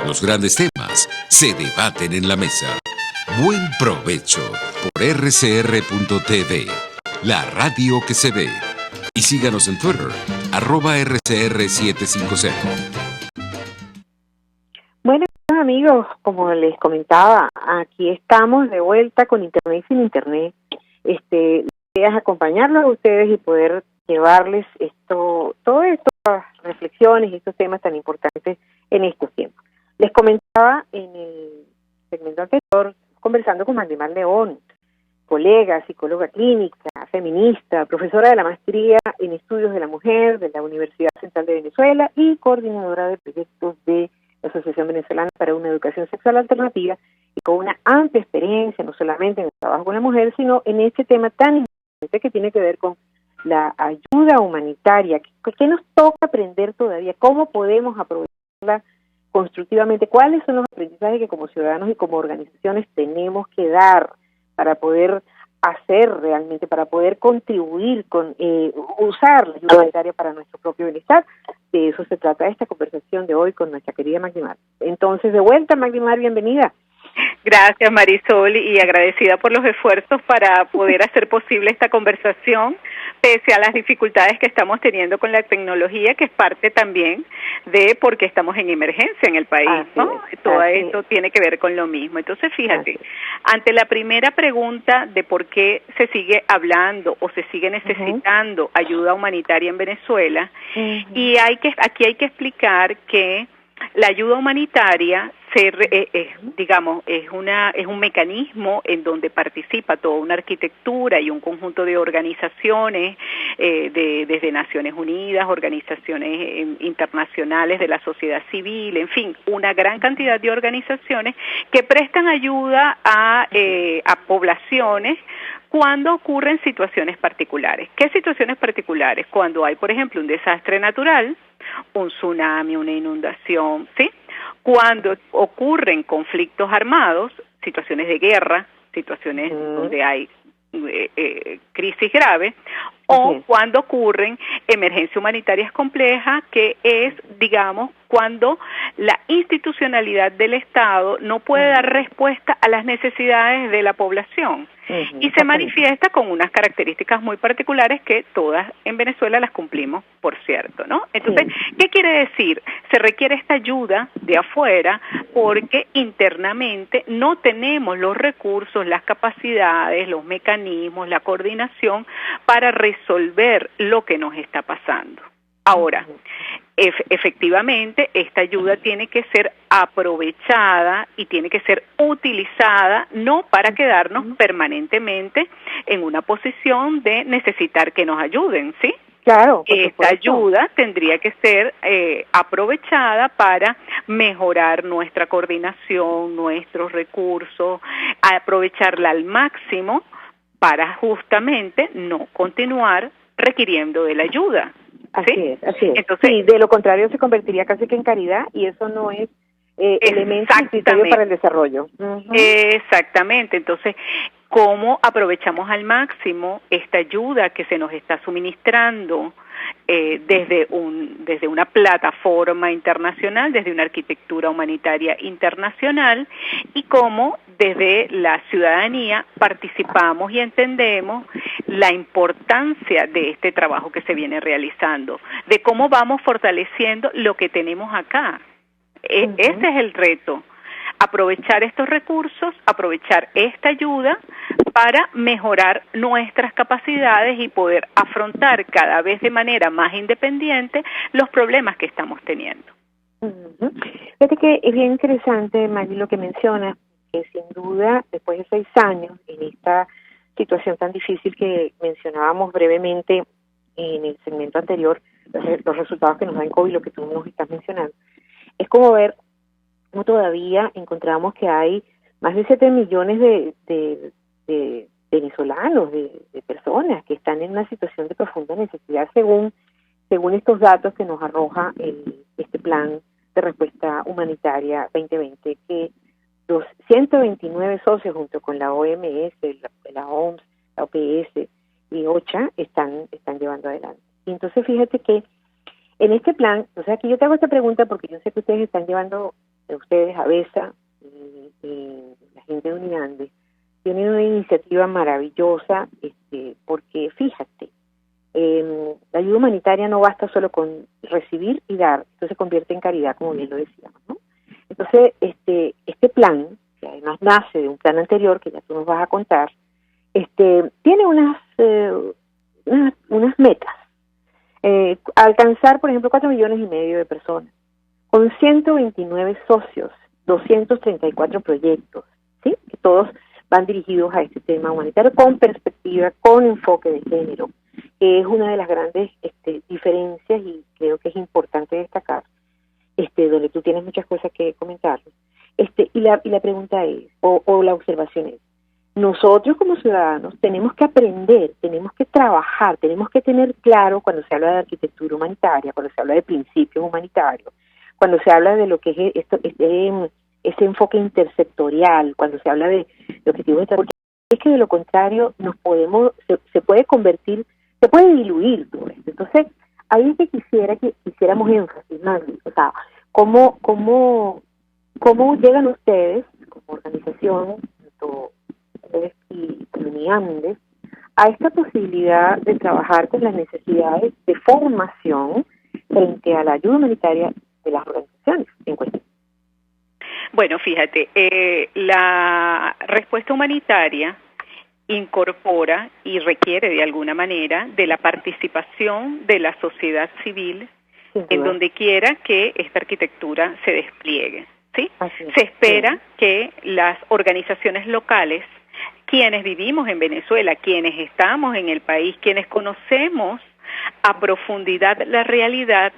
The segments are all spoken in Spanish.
Los grandes temas se debaten en la mesa. Buen provecho por rcr.tv, la radio que se ve. Y síganos en Twitter, @rcr750. Bueno, amigos, como les comentaba, aquí estamos de vuelta con Internet y sin Internet. La idea es acompañarlos a ustedes y poder llevarles todas estas reflexiones y estos temas tan importantes en estos tiempos. Les comentaba en el segmento anterior, conversando con Magdimar León, colega, psicóloga clínica, feminista, profesora de la maestría en estudios de la mujer de la Universidad Central de Venezuela y coordinadora de proyectos de la Asociación Venezolana para una Educación Sexual Alternativa, y con una amplia experiencia, no solamente en el trabajo con la mujer, sino en este tema tan importante que tiene que ver con la ayuda humanitaria. ¿Qué nos toca aprender todavía? ¿Cómo podemos aprovecharla constructivamente? ¿Cuáles son los aprendizajes que como ciudadanos y como organizaciones tenemos que dar para poder hacer realmente, para poder contribuir con usar la ayuda humanitaria para nuestro propio bienestar? De eso se trata esta conversación de hoy con nuestra querida Magdimar. Entonces, de vuelta, Magdimar, bienvenida. Gracias, Marisol, y agradecida por los esfuerzos para poder hacer posible esta conversación, pese a las dificultades que estamos teniendo con la tecnología, que es parte también de porque estamos en emergencia en el país, ¿no? Todo esto tiene que ver con lo mismo. Entonces, fíjate, ante la primera pregunta de por qué se sigue hablando o se sigue necesitando ayuda humanitaria en Venezuela, y aquí hay que explicar que la ayuda humanitaria es un mecanismo en donde participa toda una arquitectura y un conjunto de organizaciones desde Naciones Unidas, organizaciones internacionales de la sociedad civil, en fin, una gran cantidad de organizaciones que prestan ayuda a poblaciones cuando ocurren situaciones particulares. ¿Qué situaciones particulares? Cuando hay, por ejemplo, un desastre natural, un tsunami, una inundación, ¿sí? Cuando ocurren conflictos armados, situaciones de guerra, situaciones donde hay crisis grave, o cuando ocurren emergencias humanitarias complejas, que es, digamos, cuando la institucionalidad del Estado no puede dar respuesta a las necesidades de la población. Y se manifiesta con unas características muy particulares que todas en Venezuela las cumplimos, por cierto, ¿no? Entonces, ¿qué quiere decir? Se requiere esta ayuda de afuera porque internamente no tenemos los recursos, las capacidades, los mecanismos, la coordinación para resolver lo que nos está pasando. Ahora, efectivamente, esta ayuda tiene que ser aprovechada y tiene que ser utilizada no para quedarnos permanentemente en una posición de necesitar que nos ayuden, ¿sí? Claro. Esta ayuda tendría que ser aprovechada para mejorar nuestra coordinación, nuestros recursos, aprovecharla al máximo para justamente no continuar requiriendo de la ayuda. ¿Sí? Así es. Entonces, sí, de lo contrario se convertiría casi que en caridad y eso no es elemento y criterio para el desarrollo. Exactamente. Entonces, ¿cómo aprovechamos al máximo esta ayuda que se nos está suministrando desde una plataforma internacional, desde una arquitectura humanitaria internacional, y cómo desde la ciudadanía participamos y entendemos la importancia de este trabajo que se viene realizando, de cómo vamos fortaleciendo lo que tenemos acá? Ese es el reto. Aprovechar estos recursos, aprovechar esta ayuda para mejorar nuestras capacidades y poder afrontar cada vez de manera más independiente los problemas que estamos teniendo. Fíjate que es bien interesante, Maggie, lo que mencionas, que sin duda, después de 6 años, en esta situación tan difícil que mencionábamos brevemente en el segmento anterior, los resultados que nos da en COVID, lo que tú nos estás mencionando, es como ver cómo todavía encontramos que hay más de 7 millones de venezolanos, de personas que están en una situación de profunda necesidad según estos datos que nos arroja este plan de respuesta humanitaria 2020, que los 129 socios junto con la OMS, la OMS, la OPS y OCHA están llevando adelante. Y entonces fíjate que en este plan, o sea, aquí yo te hago esta pregunta porque yo sé que ustedes están llevando ustedes, ABESA y la gente de Uniandes, tienen una iniciativa maravillosa, porque fíjate, la ayuda humanitaria no basta solo con recibir y dar, esto se convierte en caridad, como bien lo decíamos, ¿no? Entonces, este plan, que además nace de un plan anterior, que ya tú nos vas a contar, tiene unas metas. Alcanzar, por ejemplo, 4,5 millones de personas, con 129 socios, 234 proyectos, ¿sí? Que todos van dirigidos a este tema humanitario con perspectiva, con enfoque de género, que es una de las grandes diferencias, y creo que es importante destacar, donde tú tienes muchas cosas que comentar. Y la pregunta es, o la observación es, nosotros como ciudadanos tenemos que aprender, tenemos que trabajar, tenemos que tener claro cuando se habla de arquitectura humanitaria, cuando se habla de principios humanitarios, cuando se habla de lo que es ese enfoque intersectorial, cuando se habla de objetivos, porque es que de lo contrario se puede convertir, se puede diluir todo esto. Entonces, ahí es que quisiéramos énfasis más, o sea, cómo llegan ustedes como organización, tanto ustedes y Uniandes, a esta posibilidad de trabajar con las necesidades de formación frente a la ayuda humanitaria de las organizaciones en cuestión. Bueno, fíjate, la respuesta humanitaria incorpora y requiere de alguna manera de la participación de la sociedad civil en donde quiera que esta arquitectura se despliegue, ¿sí? Se espera que las organizaciones locales, quienes vivimos en Venezuela, quienes estamos en el país, quienes conocemos a profundidad la realidad,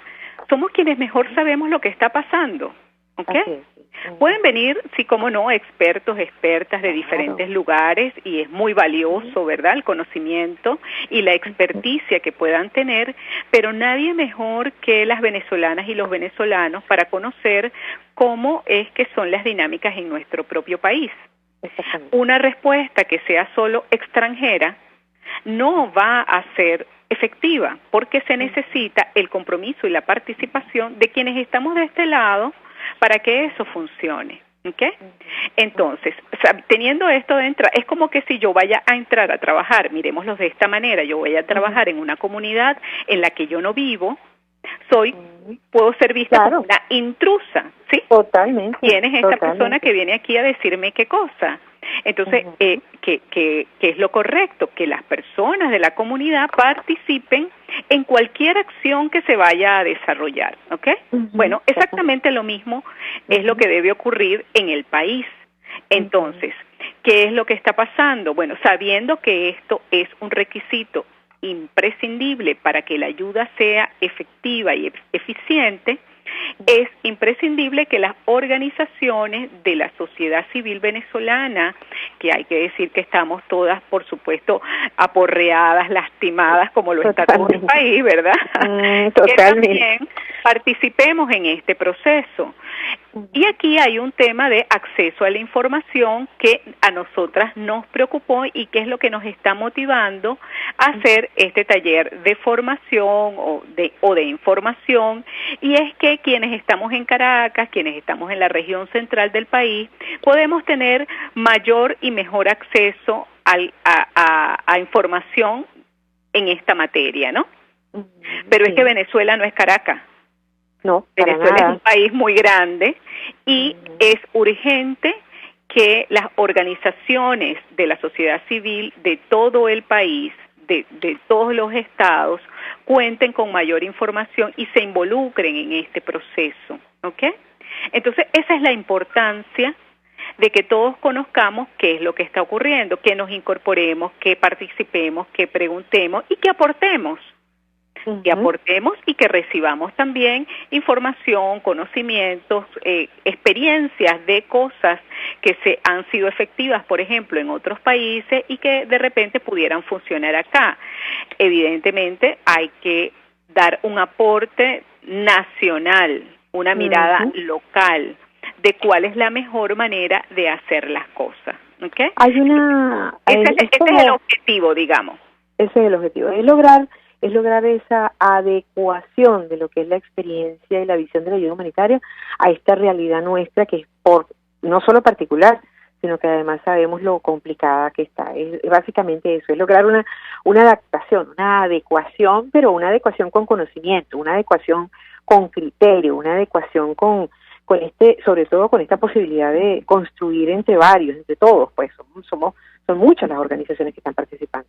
somos quienes mejor sabemos lo que está pasando, ¿ok? Pueden venir, sí, como no, expertos, expertas de diferentes lugares, y es muy valioso, ¿verdad?, el conocimiento y la experticia que puedan tener, pero nadie mejor que las venezolanas y los venezolanos para conocer cómo es que son las dinámicas en nuestro propio país. Una respuesta que sea solo extranjera no va a ser efectiva, porque se necesita el compromiso y la participación de quienes estamos de este lado para que eso funcione, ¿ok? Entonces, teniendo esto de entrada, es como que si yo vaya a entrar a trabajar, miremoslo de esta manera, yo voy a trabajar en una comunidad en la que yo no vivo, puedo ser vista como una intrusa, ¿sí? Totalmente. ¿Quién es esta persona que viene aquí a decirme qué cosa? Entonces, ¿qué es lo correcto? Que las personas de la comunidad participen en cualquier acción que se vaya a desarrollar, ¿ok? Bueno, exactamente lo mismo es lo que debe ocurrir en el país. Entonces, ¿qué es lo que está pasando? Bueno, sabiendo que esto es un requisito imprescindible para que la ayuda sea efectiva y eficiente, es imprescindible que las organizaciones de la sociedad civil venezolana, que hay que decir que estamos todas, por supuesto, aporreadas, lastimadas, como lo está todo el país, ¿verdad? Que también participemos en este proceso. Y aquí hay un tema de acceso a la información que a nosotras nos preocupó y que es lo que nos está motivando a hacer este taller de formación o de información, y es que quienes estamos en Caracas, quienes estamos en la región central del país, podemos tener mayor y mejor acceso a información en esta materia, ¿no? Pero es que Venezuela no es Caracas. No, Venezuela es un país muy grande y es urgente que las organizaciones de la sociedad civil de todo el país, de todos los estados, cuenten con mayor información y se involucren en este proceso, ¿ok? Entonces, esa es la importancia de que todos conozcamos qué es lo que está ocurriendo, que nos incorporemos, que participemos, que preguntemos y que aportemos. Que aportemos y que recibamos también información, conocimientos, experiencias de cosas que se han sido efectivas, por ejemplo, en otros países y que de repente pudieran funcionar acá. Evidentemente hay que dar un aporte nacional, una mirada local de cuál es la mejor manera de hacer las cosas, ¿ok? Hay una... Ese es el objetivo, digamos. Ese es el objetivo, es lograr es lograr esa adecuación de lo que es la experiencia y la visión de la ayuda humanitaria a esta realidad nuestra, que es no solo particular, sino que además sabemos lo complicada que está. Es básicamente eso, es lograr una adaptación, una adecuación, pero una adecuación con conocimiento, una adecuación con criterio, una adecuación con sobre todo con esta posibilidad de construir entre varios, entre todos, pues son muchas las organizaciones que están participando.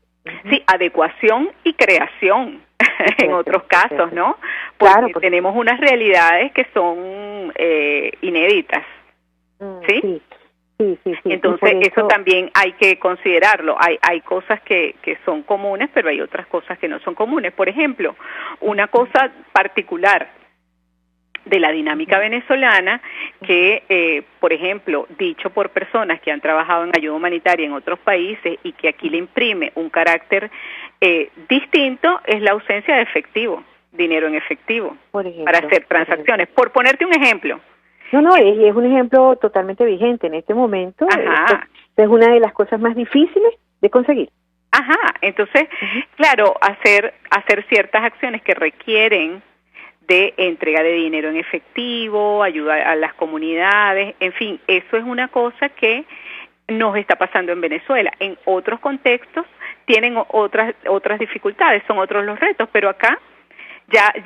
Sí, adecuación y creación en otros casos, ¿no? Claro, porque tenemos unas realidades que son inéditas, ¿sí? Sí. Entonces eso también hay que considerarlo. Hay cosas que son comunes, pero hay otras cosas que no son comunes. Por ejemplo, una cosa particular de la dinámica venezolana que, por ejemplo, dicho por personas que han trabajado en ayuda humanitaria en otros países y que aquí le imprime un carácter distinto, es la ausencia de efectivo, dinero en efectivo, por ejemplo, para hacer transacciones. Por ponerte un ejemplo. No, y es un ejemplo totalmente vigente en este momento. Esto es una de las cosas más difíciles de conseguir. Entonces, claro, hacer ciertas acciones que requieren de entrega de dinero en efectivo, ayuda a las comunidades, en fin, eso es una cosa que nos está pasando en Venezuela. En otros contextos tienen otras dificultades, son otros los retos, pero acá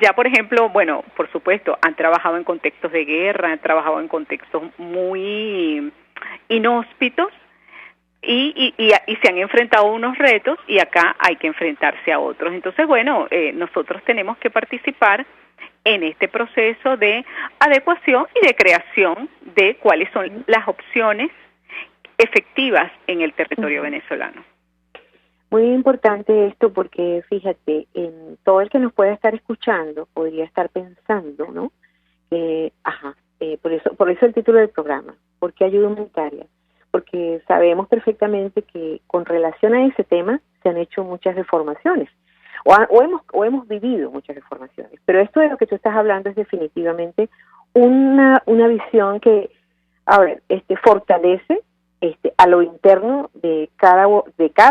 ya por ejemplo, bueno, por supuesto, han trabajado en contextos de guerra, han trabajado en contextos muy inhóspitos y se han enfrentado a unos retos y acá hay que enfrentarse a otros. Entonces, bueno, nosotros tenemos que participar en este proceso de adecuación y de creación de cuáles son las opciones efectivas en el territorio venezolano. Muy importante esto porque, fíjate, en todo el que nos pueda estar escuchando podría estar pensando, ¿no? Por eso el título del programa, ¿por qué ayuda humanitaria? Porque sabemos perfectamente que con relación a ese tema se han hecho muchas reformaciones. O hemos vivido muchas reformaciones, pero esto de lo que tú estás hablando es definitivamente una visión que, fortalece a lo interno de cada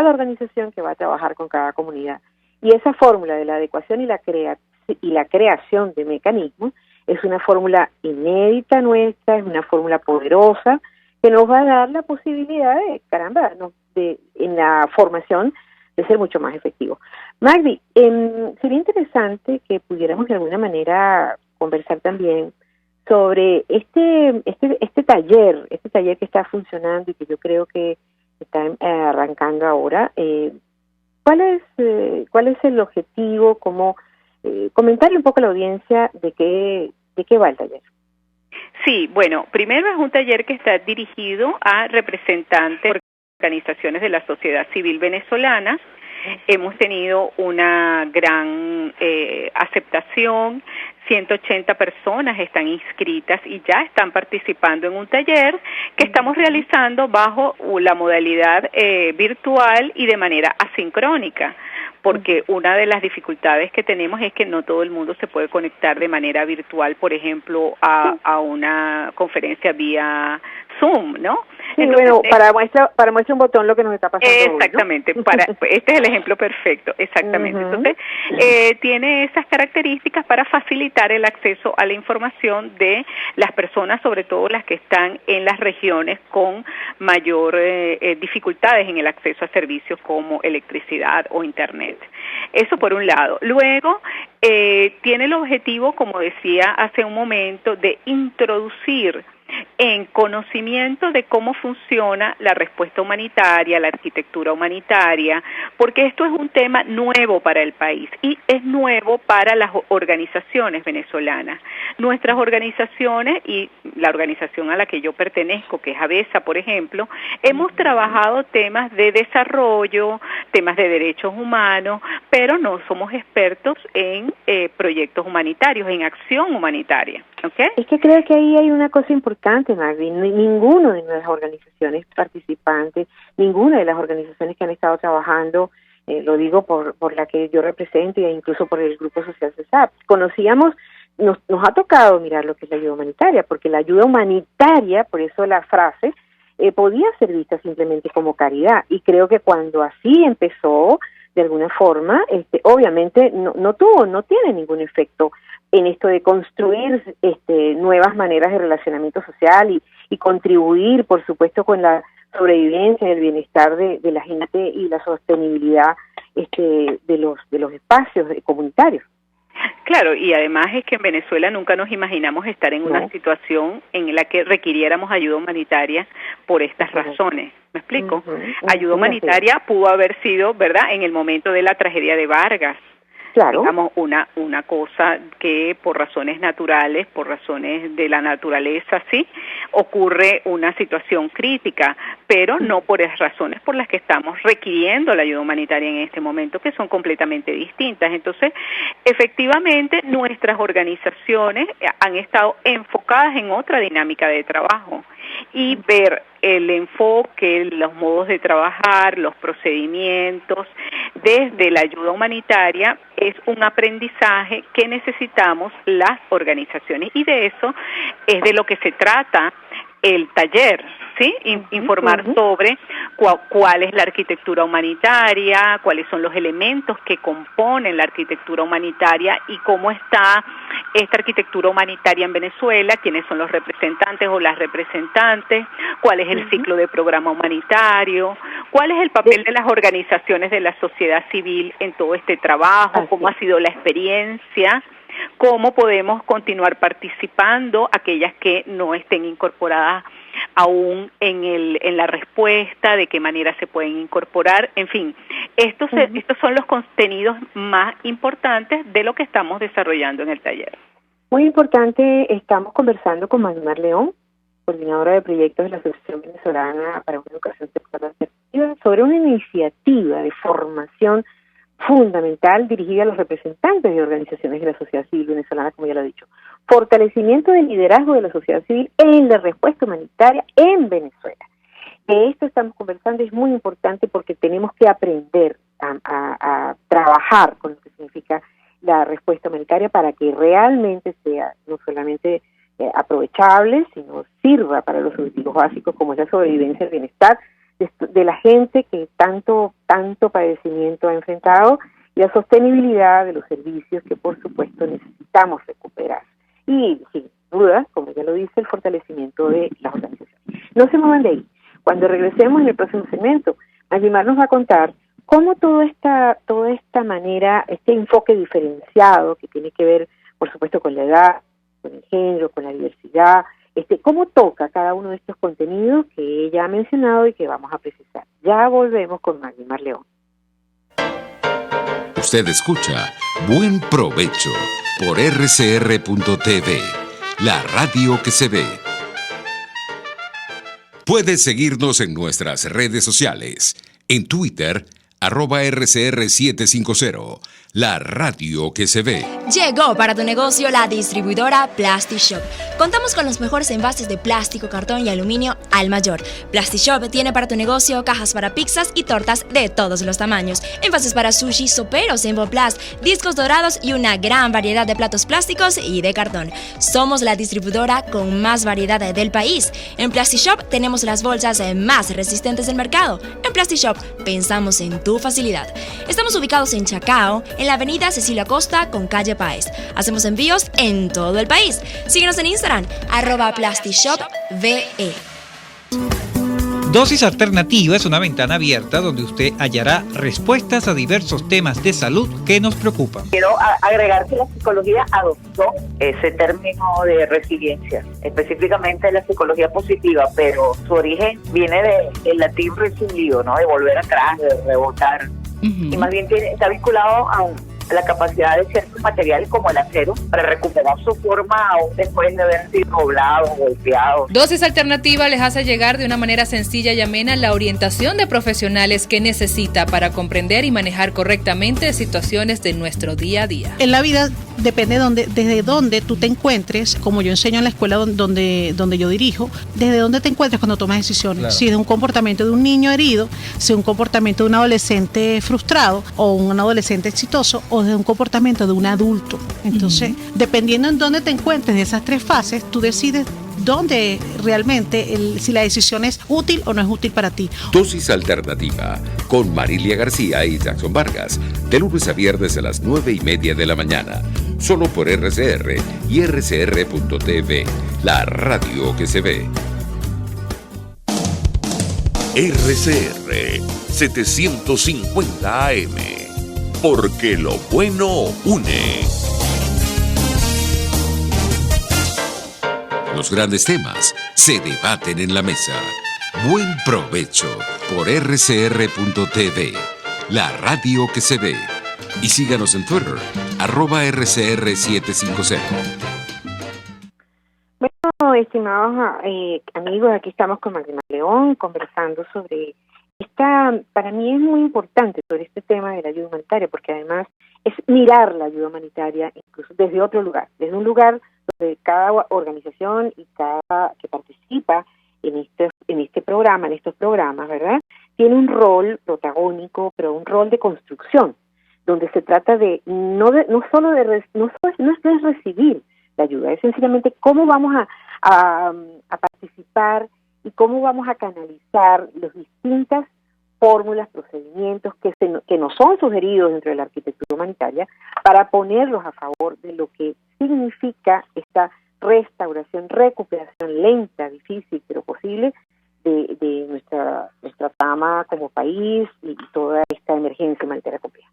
organización que va a trabajar con cada comunidad. Y esa fórmula de la adecuación y la creación de mecanismos es una fórmula inédita nuestra, es una fórmula poderosa que nos va a dar la posibilidad en la formación de ser mucho más efectivo. Magdi, sería interesante que pudiéramos de alguna manera conversar también sobre este taller que está funcionando y que yo creo que está arrancando ahora. ¿Cuál es el objetivo? Comentarle un poco a la audiencia de qué va el taller. Sí, bueno, primero es un taller que está dirigido a representantes de organizaciones de la sociedad civil venezolana. Hemos tenido una gran aceptación, 180 personas están inscritas y ya están participando en un taller que estamos realizando bajo la modalidad virtual y de manera asincrónica, porque una de las dificultades que tenemos es que no todo el mundo se puede conectar de manera virtual, por ejemplo, a una conferencia vía Zoom, ¿no? Sí, entonces, para muestra un botón lo que nos está pasando. Exactamente, hoy, ¿no? Este es el ejemplo perfecto, exactamente. Entonces, tiene esas características para facilitar el acceso a la información de las personas, sobre todo las que están en las regiones con mayor dificultades en el acceso a servicios como electricidad o internet. Eso por un lado. Luego, tiene el objetivo, como decía hace un momento, de introducir en conocimiento de cómo funciona la respuesta humanitaria, la arquitectura humanitaria, porque esto es un tema nuevo para el país y es nuevo para las organizaciones venezolanas. Nuestras organizaciones y la organización a la que yo pertenezco, que es ABESA, por ejemplo, hemos trabajado temas de desarrollo, temas de derechos humanos, pero no somos expertos en proyectos humanitarios, en acción humanitaria. ¿Okay? Es que creo que ahí hay una cosa importante, Magdi. Ninguno de las organizaciones participantes, ninguna de las organizaciones que han estado trabajando, lo digo por la que yo represento e incluso por el Grupo Social CESAP, nos ha tocado mirar lo que es la ayuda humanitaria, porque la ayuda humanitaria, por eso la frase, podía ser vista simplemente como caridad. Y creo que cuando así empezó, de alguna forma, obviamente no tiene ningún efecto en esto de construir nuevas maneras de relacionamiento social y contribuir, por supuesto, con la sobrevivencia y el bienestar de la gente y la sostenibilidad de los espacios comunitarios. Claro, y además es que en Venezuela nunca nos imaginamos estar en una situación en la que requiriéramos ayuda humanitaria por estas razones. ¿Me explico? Ayuda humanitaria pudo haber sido, ¿verdad?, en el momento de la tragedia de Vargas. Claro. Digamos, una cosa que por razones naturales, por razones de la naturaleza, sí, ocurre una situación crítica, pero no por las razones por las que estamos requiriendo la ayuda humanitaria en este momento, que son completamente distintas. Entonces, efectivamente, nuestras organizaciones han estado enfocadas en otra dinámica de trabajo y ver el enfoque, los modos de trabajar, los procedimientos desde la ayuda humanitaria es un aprendizaje que necesitamos las organizaciones, y de eso es de lo que se trata el taller, ¿sí? Informar sobre cuál es la arquitectura humanitaria, cuáles son los elementos que componen la arquitectura humanitaria y cómo está esta arquitectura humanitaria en Venezuela, quiénes son los representantes o las representantes, cuál es el ciclo de programa humanitario, cuál es el papel de las organizaciones de la sociedad civil en todo este trabajo, cómo ha sido la experiencia, cómo podemos continuar participando aquellas que no estén incorporadas aún en la respuesta, de qué manera se pueden incorporar, en fin, estos son los contenidos más importantes de lo que estamos desarrollando en el taller. Muy importante, estamos conversando con Magmar León, coordinadora de proyectos de la Asociación Venezolana para una Educación Sexual Asertiva, sobre una iniciativa de formación fundamental dirigida a los representantes de organizaciones de la sociedad civil venezolana, como ya lo he dicho. Fortalecimiento del liderazgo de la sociedad civil en la respuesta humanitaria en Venezuela. De esto estamos conversando, es muy importante porque tenemos que aprender a trabajar con lo que significa la respuesta humanitaria para que realmente sea no solamente aprovechable, sino sirva para los objetivos básicos como es la sobrevivencia, el bienestar de la gente que tanto padecimiento ha enfrentado, y la sostenibilidad de los servicios que por supuesto necesitamos recuperar. Y sin duda, como ya lo dice, el fortalecimiento de las organizaciones. No se muevan de ahí. Cuando regresemos en el próximo segmento, Magmar nos va a contar cómo toda esta manera, este enfoque diferenciado que tiene que ver, por supuesto, con la edad, con el género, con la diversidad, cómo toca cada uno de estos contenidos que ella ha mencionado y que vamos a precisar. Ya volvemos con Magmar León. Usted escucha Buen Provecho por RCR.tv, la radio que se ve. Puedes seguirnos en nuestras redes sociales, en Twitter, @RCR750, la radio que se ve. Llegó para tu negocio la distribuidora PlastiShop. Contamos con los mejores envases de plástico, cartón y aluminio al mayor. PlastiShop tiene para tu negocio cajas para pizzas y tortas de todos los tamaños, envases para sushi, soperos en Emboplast, discos dorados y una gran variedad de platos plásticos y de cartón. Somos la distribuidora con más variedad del país. En PlastiShop tenemos las bolsas más resistentes del mercado. En PlastiShop pensamos en tu facilidad. Estamos ubicados en Chacao, en la avenida Cecilia Costa con calle Páez. Hacemos envíos en todo el país. Síguenos en Instagram, @PlastiShopVE. Dosis Alternativa es una ventana abierta donde usted hallará respuestas a diversos temas de salud que nos preocupan. Quiero agregar que la psicología adoptó ese término de resiliencia, específicamente la psicología positiva, pero su origen viene del latín resilio, ¿no? De volver atrás, de rebotar. Y más bien está vinculado a la capacidad de ciertos materiales como el acero para recuperar su forma aún después de haber sido doblado o golpeado. Dosis Alternativa les hace llegar de una manera sencilla y amena la orientación de profesionales que necesita para comprender y manejar correctamente situaciones de nuestro día a día. En la vida depende desde dónde tú te encuentres, como yo enseño en la escuela donde yo dirijo, desde dónde te encuentres cuando tomas decisiones. Claro. Si es un comportamiento de un niño herido, si es un comportamiento de un adolescente frustrado o un adolescente exitoso, o de un comportamiento de un adulto. Entonces, dependiendo en dónde te encuentres de esas tres fases, tú decides dónde realmente, si la decisión es útil o no es útil para ti. Dosis Alternativa con Marilia García y Jackson Vargas, de lunes a viernes a las 9:30 de la mañana, solo por RCR y RCR.tv, la radio que se ve. RCR 750 AM, porque lo bueno une. Los grandes temas se debaten en la mesa. Buen provecho por RCR.tv, la radio que se ve. Y síganos en Twitter, @RCR750. Bueno, estimados amigos, aquí estamos con Magdi León conversando sobre para mí es muy importante sobre este tema de la ayuda humanitaria, porque además es mirar la ayuda humanitaria incluso desde otro lugar, desde un lugar donde cada organización y cada que participa en este programa, en estos programas, ¿verdad?, tiene un rol protagónico, pero un rol de construcción, donde se trata de no es recibir la ayuda, es sencillamente cómo vamos a participar y cómo vamos a canalizar las distintas fórmulas, procedimientos que nos son sugeridos dentro de la arquitectura humanitaria para ponerlos a favor de lo que significa esta restauración, recuperación lenta, difícil, pero posible de nuestra trama como país y toda esta emergencia humanitaria compleja.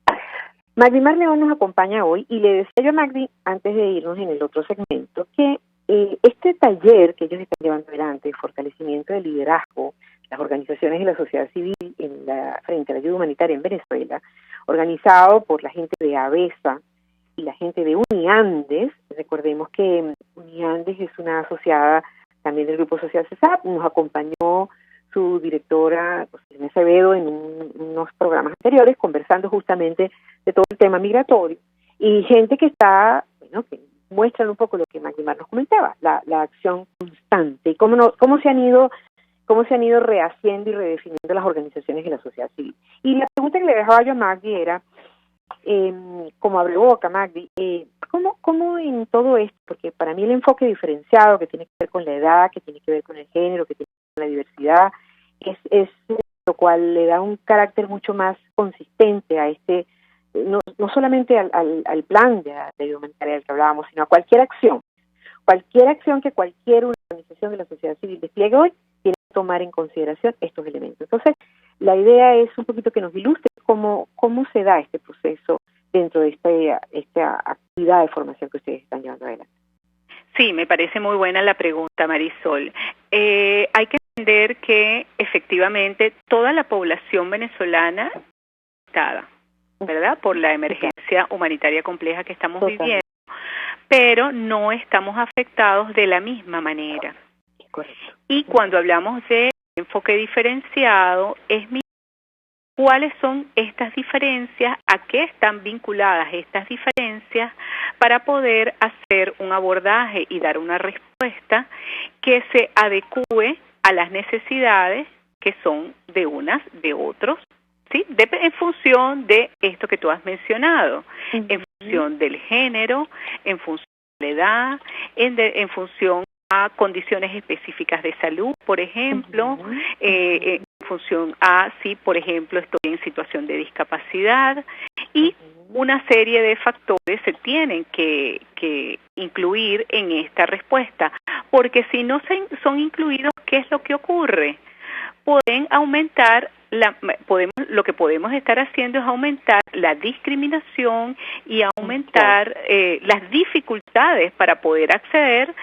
Magdi León nos acompaña hoy y le decía yo a Magdi, antes de irnos en el otro segmento, que este taller que ellos están llevando adelante, fortalecimiento del liderazgo, las organizaciones de la sociedad civil frente a la ayuda humanitaria en Venezuela, organizado por la gente de ABESA y la gente de Uniandes. Recordemos que Uniandes es una asociada también del Grupo Social CESAP, nos acompañó su directora, José Acevedo, en unos programas anteriores, conversando justamente de todo el tema migratorio, y gente que que muestran un poco lo que Magdimar nos comentaba, la acción constante, y cómo se han ido rehaciendo y redefiniendo las organizaciones de la sociedad civil. Y la pregunta que le dejaba yo a Magdi era, como abre boca, Magdi, ¿cómo en todo esto? Porque para mí el enfoque diferenciado, que tiene que ver con la edad, que tiene que ver con el género, que tiene que ver con la diversidad, es lo cual le da un carácter mucho más consistente a no solamente al plan de ayuda humanitaria del que hablábamos, sino a cualquier acción que cualquier organización de la sociedad civil despliegue hoy, tiene que tomar en consideración estos elementos. Entonces, la idea es un poquito que nos ilustre cómo se da este proceso dentro de esta actividad de formación que ustedes están llevando adelante. Sí, me parece muy buena la pregunta, Marisol. Hay que entender que efectivamente toda la población venezolana está, ¿verdad?, por la emergencia humanitaria compleja que estamos viviendo, pero no estamos afectados de la misma manera. Correcto. Y cuando hablamos de enfoque diferenciado, es mirar cuáles son estas diferencias, a qué están vinculadas estas diferencias, para poder hacer un abordaje y dar una respuesta que se adecue a las necesidades que son de unas, de otros, ¿sí? En función de esto que tú has mencionado, en función del género, en función de la edad, en función a condiciones específicas de salud, por ejemplo, en función a si, por ejemplo, estoy en situación de discapacidad, y una serie de factores se tienen que incluir en esta respuesta, porque si no son incluidos, ¿qué es lo que ocurre? Pueden aumentar lo que podemos estar haciendo es aumentar la discriminación y aumentar las dificultades para poder acceder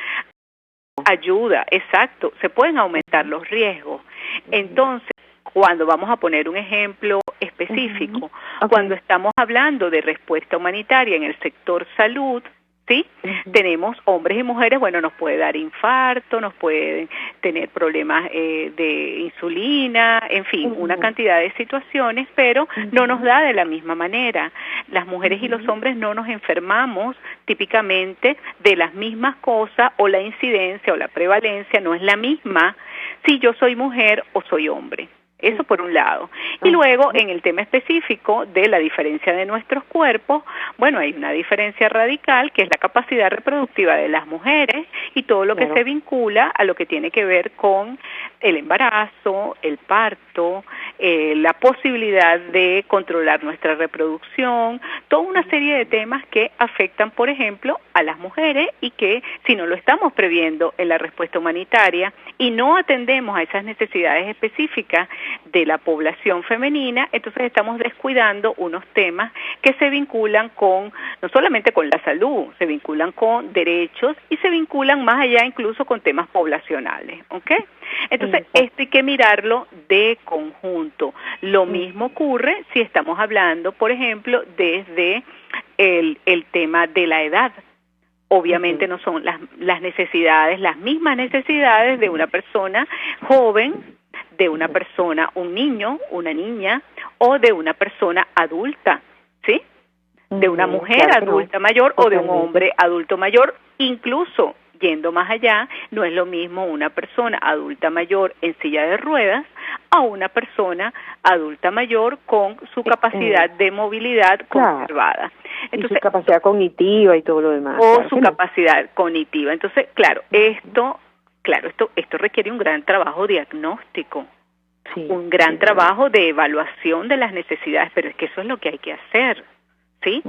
a ayuda. Exacto, se pueden aumentar los riesgos. Entonces, cuando vamos a poner un ejemplo específico, cuando estamos hablando de respuesta humanitaria en el sector salud, ¿sí? Tenemos hombres y mujeres, nos puede dar infarto, nos pueden tener problemas de insulina, en fin, una cantidad de situaciones, pero no nos da de la misma manera. Las mujeres y los hombres no nos enfermamos típicamente de las mismas cosas, o la incidencia o la prevalencia no es la misma si yo soy mujer o soy hombre. Eso por un lado. Y luego, en el tema específico de la diferencia de nuestros cuerpos, bueno, hay una diferencia radical que es la capacidad reproductiva de las mujeres y todo lo que se vincula a lo que tiene que ver con el embarazo, el parto, la posibilidad de controlar nuestra reproducción, toda una serie de temas que afectan, por ejemplo, a las mujeres y que si no lo estamos previendo en la respuesta humanitaria y no atendemos a esas necesidades específicas de la población femenina, entonces estamos descuidando unos temas que se vinculan con, no solamente con la salud, se vinculan con derechos y se vinculan más allá incluso con temas poblacionales, ¿ok? Entonces, esto hay que mirarlo de conjunto. Lo mismo ocurre si estamos hablando, por ejemplo, desde el tema de la edad. Obviamente no son las necesidades, las mismas necesidades de una persona joven, de una persona, un niño, una niña, o de una persona adulta, ¿sí? De una mujer adulta mayor o de un hombre adulto mayor, incluso yendo más allá, no es lo mismo una persona adulta mayor en silla de ruedas a una persona adulta mayor con su capacidad de movilidad conservada. Entonces, y su capacidad cognitiva y todo lo demás. O su capacidad cognitiva. Entonces, esto requiere un gran trabajo diagnóstico, un gran trabajo de evaluación de las necesidades, pero es que eso es lo que hay que hacer, ¿sí?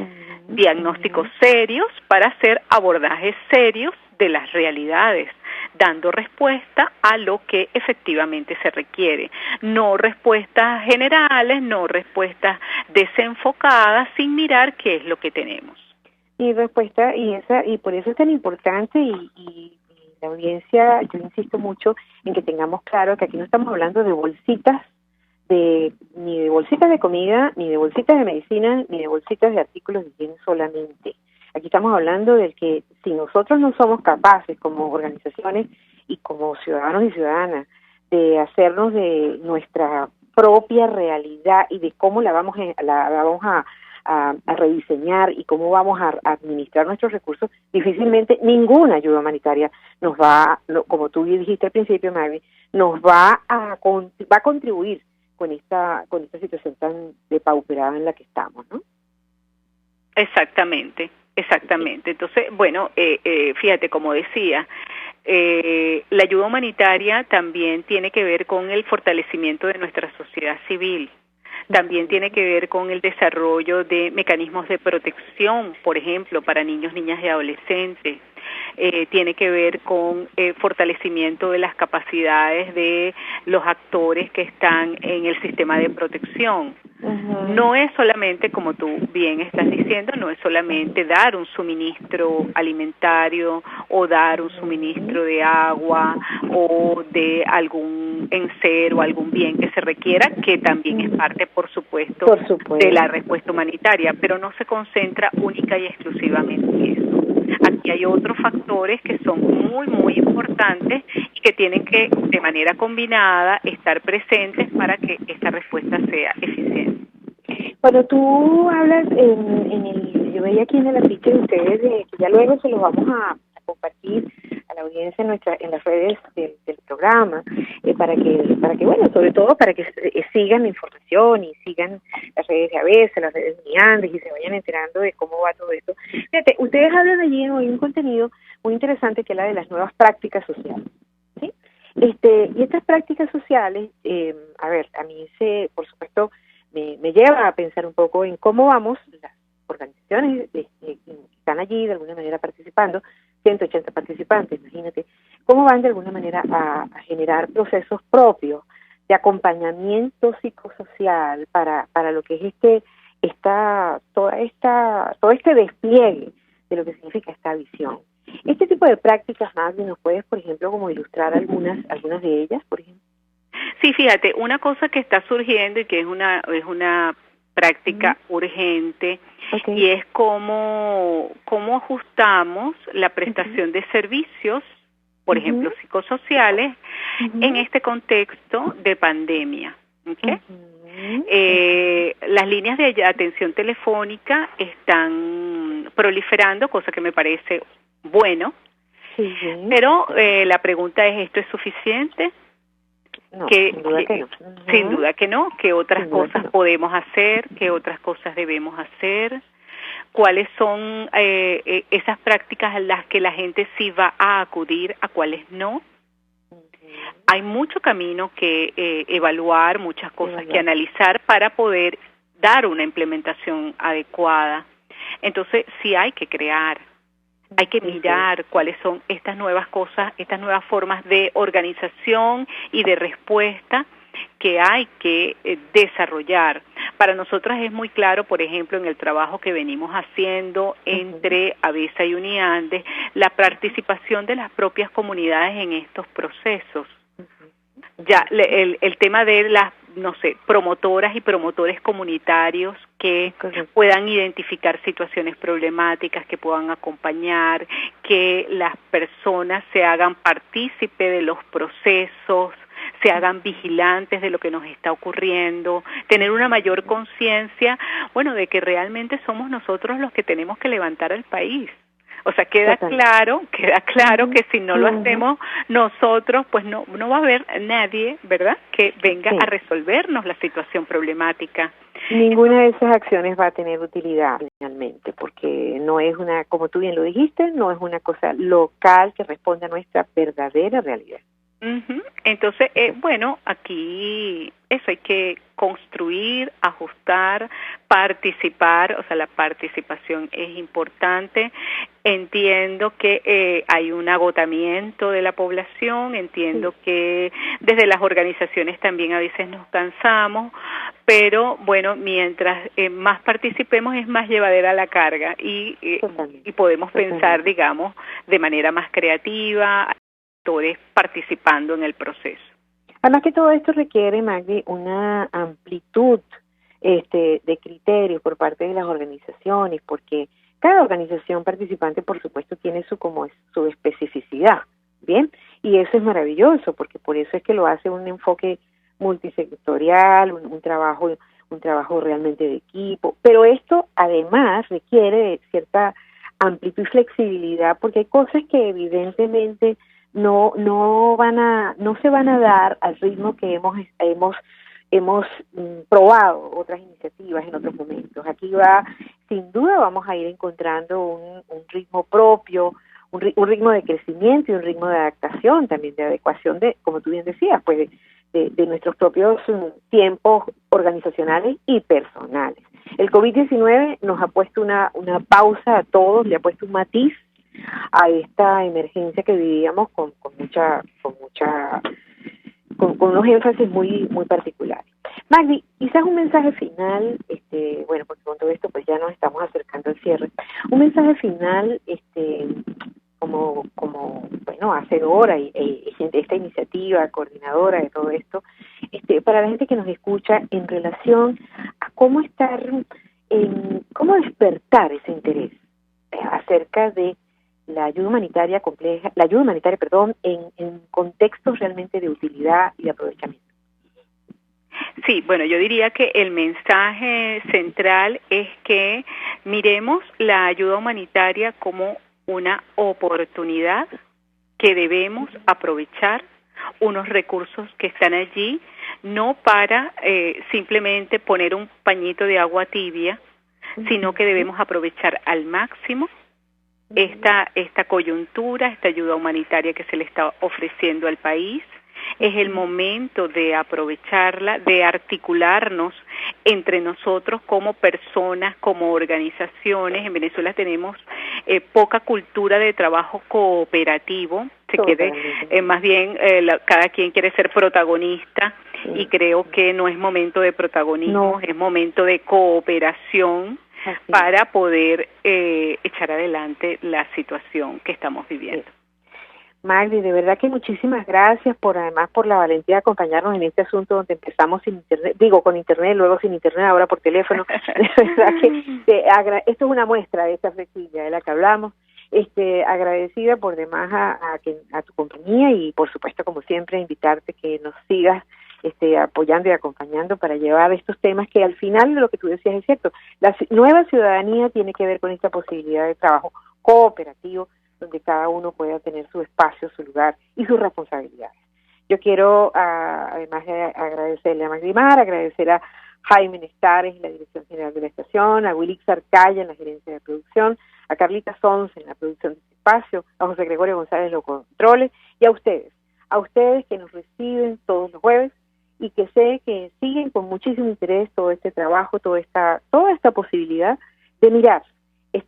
Diagnósticos serios para hacer abordajes serios de las realidades, dando respuesta a lo que efectivamente se requiere, no respuestas generales, no respuestas desenfocadas, sin mirar qué es lo que tenemos. Y respuesta, y por eso es tan importante y la audiencia, yo insisto mucho en que tengamos claro que aquí no estamos hablando de bolsitas ni de bolsitas de comida, ni de bolsitas de medicina, ni de bolsitas de artículos de higiene solamente. Aquí estamos hablando de que si nosotros no somos capaces como organizaciones y como ciudadanos y ciudadanas de hacernos de nuestra propia realidad y de cómo la vamos a rediseñar y cómo vamos a administrar nuestros recursos, difícilmente ninguna ayuda humanitaria nos va, como tú dijiste al principio, Mavi, nos va a contribuir con esta situación tan depauperada en la que estamos, ¿no? Exactamente. Entonces, bueno, fíjate, como decía, la ayuda humanitaria también tiene que ver con el fortalecimiento de nuestra sociedad civil. También tiene que ver con el desarrollo de mecanismos de protección, por ejemplo, para niños, niñas y adolescentes. Tiene que ver con fortalecimiento de las capacidades de los actores que están en el sistema de protección. No es solamente, como tú bien estás diciendo, no es solamente dar un suministro alimentario o dar un suministro de agua o de algún enser o algún bien que se requiera, que también es parte, por supuesto, de la respuesta humanitaria, pero no se concentra única y exclusivamente en eso. Aquí hay otros factores que son muy, muy importantes y que tienen que, de manera combinada, estar presentes para que esta respuesta sea eficiente. Cuando tú hablas yo veía aquí en el afiche de ustedes, que ya luego se los vamos a compartir a la audiencia en las redes del programa, para que bueno, sobre todo para que sigan la información y sigan las redes de ABESA, las redes de Andes y se vayan enterando de cómo va todo esto. Fíjate, ustedes hablan allí hoy un contenido muy interesante que es la de las nuevas prácticas sociales, ¿sí? Y estas prácticas sociales, a mí por supuesto, me lleva a pensar un poco en cómo vamos, las organizaciones que están allí de alguna manera participando, 180 participantes, imagínate, cómo van de alguna manera a generar procesos propios de acompañamiento psicosocial para lo que es todo este despliegue de lo que significa esta visión. Este tipo de prácticas, Magdi, ¿nos puedes, por ejemplo, como ilustrar algunas de ellas, por ejemplo? Sí, fíjate, una cosa que está surgiendo y que es una práctica urgente, y es cómo ajustamos la prestación de servicios, por ejemplo, psicosociales, en este contexto de pandemia. ¿Okay? Las líneas de atención telefónica están proliferando, cosa que me parece bueno, pero la pregunta es, ¿esto es suficiente? No, sin duda que no. Sin duda que no, qué otras cosas podemos hacer, qué otras cosas debemos hacer, cuáles son esas prácticas a las que la gente sí va a acudir, a cuáles no. Hay mucho camino que evaluar, muchas cosas que analizar para poder dar una implementación adecuada. Entonces, sí hay que crear, hay que mirar cuáles son estas nuevas cosas, estas nuevas formas de organización y de respuesta que hay que desarrollar. Para nosotras es muy claro, por ejemplo, en el trabajo que venimos haciendo entre ABESA y UNIANDES, la participación de las propias comunidades en estos procesos. Ya el tema de las, no sé, promotoras y promotores comunitarios que puedan identificar situaciones problemáticas, que puedan acompañar, que las personas se hagan partícipe de los procesos, se hagan vigilantes de lo que nos está ocurriendo, tener una mayor conciencia, bueno, de que realmente somos nosotros los que tenemos que levantar al país. O sea, queda claro que si no lo hacemos nosotros, pues no va a haber nadie, ¿verdad?, que venga a resolvernos la situación problemática. Ninguna de esas acciones va a tener utilidad finalmente, porque no es una, como tú bien lo dijiste, no es una cosa local que responde a nuestra verdadera realidad. Entonces, bueno, aquí eso hay que construir, ajustar, participar, o sea, la participación es importante. Entiendo que hay un agotamiento de la población, entiendo que desde las organizaciones también a veces nos cansamos, pero bueno, mientras más participemos es más llevadera la carga y podemos pensar, digamos, de manera más creativa, participando en el proceso. Además que todo esto requiere, Magdi, una amplitud de criterios por parte de las organizaciones, porque cada organización participante, por supuesto, tiene su especificidad, ¿bien? Y eso es maravilloso, porque por eso es que lo hace un enfoque multisectorial, un trabajo realmente de equipo. Pero esto, además, requiere de cierta amplitud y flexibilidad, porque hay cosas que evidentemente no se van a dar al ritmo que hemos probado otras iniciativas en otros momentos. Aquí sin duda vamos a ir encontrando un ritmo propio, un ritmo de crecimiento y un ritmo de adaptación, también de adecuación como tú bien decías, pues de nuestros propios tiempos organizacionales y personales. El COVID-19 nos ha puesto una pausa a todos, le ha puesto un matiz a esta emergencia que vivíamos con unos énfasis muy particulares. Magdi, quizás un mensaje final, bueno, porque con todo esto pues ya nos estamos acercando al cierre. Un mensaje final, como bueno, hacedora y esta iniciativa coordinadora de todo esto, para la gente que nos escucha en relación a cómo despertar ese interés acerca de la ayuda humanitaria en contextos realmente de utilidad y de aprovechamiento. Sí, bueno, yo diría que el mensaje central es que miremos la ayuda humanitaria como una oportunidad que debemos aprovechar, unos recursos que están allí, no para simplemente poner un pañito de agua tibia, sino que debemos aprovechar al máximo esta coyuntura, esta ayuda humanitaria que se le está ofreciendo al país. Es el momento de aprovecharla, de articularnos entre nosotros como personas, como organizaciones. En Venezuela tenemos poca cultura de trabajo cooperativo, más bien cada quien quiere ser protagonista y creo que no es momento de protagonismo, es momento de cooperación para poder echar adelante la situación que estamos viviendo. Magdi, de verdad que muchísimas gracias por la valentía de acompañarnos en este asunto donde empezamos sin internet, con internet, luego sin internet, ahora por teléfono. De verdad que esto es una muestra de esta flexibilidad de la que hablamos. Agradecida por demás a tu compañía y por supuesto, como siempre, invitarte que nos sigas apoyando y acompañando para llevar estos temas que al final de lo que tú decías es cierto. La nueva ciudadanía tiene que ver con esta posibilidad de trabajo cooperativo donde cada uno pueda tener su espacio, su lugar y sus responsabilidades. Yo quiero, además de agradecerle a Magdimar, agradecer a Jaime Nestares en la Dirección General de la Estación, a Wilix Arcaya en la Gerencia de Producción, a Carlita Sons en la producción de este espacio, a José Gregorio González en los controles, y a ustedes que nos reciben todos los jueves y que sé que siguen con muchísimo interés todo este trabajo, toda esta posibilidad de mirar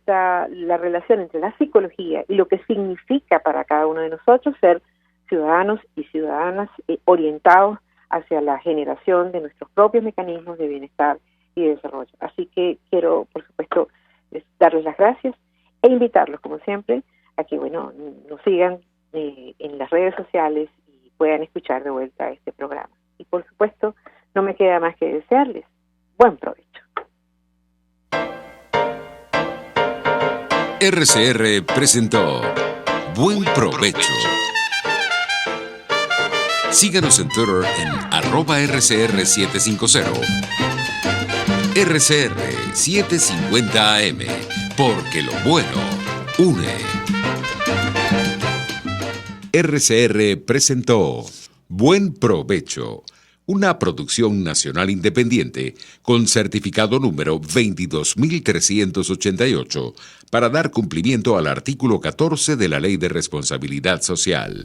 la relación entre la psicología y lo que significa para cada uno de nosotros ser ciudadanos y ciudadanas orientados hacia la generación de nuestros propios mecanismos de bienestar y de desarrollo. Así que quiero, por supuesto, darles las gracias e invitarlos, como siempre, a que nos sigan en las redes sociales y puedan escuchar de vuelta este programa. Y por supuesto, no me queda más que desearles buen provecho. RCR presentó Buen Provecho. Síganos en Twitter en @RCR750. RCR 750 AM, porque lo bueno une. RCR presentó Buen Provecho, una producción nacional independiente con certificado número 22388 para dar cumplimiento al artículo 14 de la Ley de Responsabilidad Social.